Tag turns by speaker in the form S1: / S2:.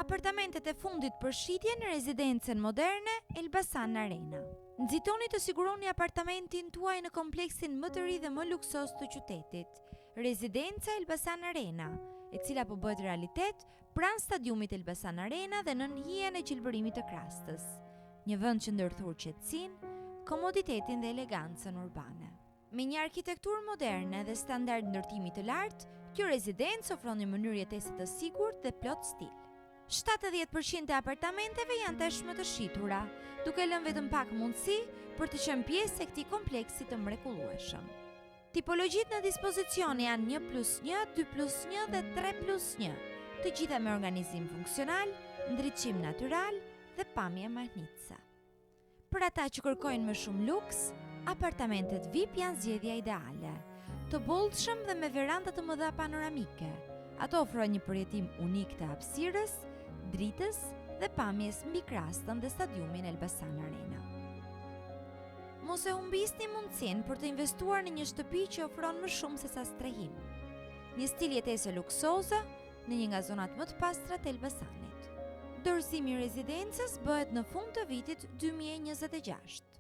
S1: Apartamentet e fundit për shitje në rezidencën moderne Elbasan Arena. Nxitoni të siguroni apartamentin tuaj në kompleksin më të ri dhe më luksos të qytetit, Rezidenca Elbasan Arena, e cila po bëhet realitet pranë stadiumit Elbasan Arena dhe nën hijen e qilpërimit të Krastës. Një vend që ndërthur qetësinë, komoditetin dhe elegancën urbane. Me një arkitekturë moderne dhe standard ndërtimi të lartë, kjo rezidencë ofron një mënyrë jetese të sigurt dhe plot stil. 70% e apartamenteve janë tashmë të shitura, duke lënë vetëm pak mundësi për të qenë pjesë e këtij kompleksi të mrekullueshëm. Tipologjitë në dispozicion janë 1+1, 2+1 dhe 3+1, të gjitha me organizim funksional, ndriçim natyral dhe pamje mahnitëse. Për ata që kërkojnë më shumë luks, apartamentet VIP janë zgjedhja ideale, të bollshëm dhe me veranda të mëdha panoramike. Ato ofrojnë një përjetim unik të hapësirës, dritës dhe pamjes mbi Krastën dhe stadiumin Elbasan Arena. Mos e humbisni mundësinë për të investuar në një shtëpi që ofron më shumë se sa strehim. Një stil jetese luksoze në një nga zonat më të pastra të Elbasanit. Dorëzimi i rezidencës bëhet në fund të vitit 2026.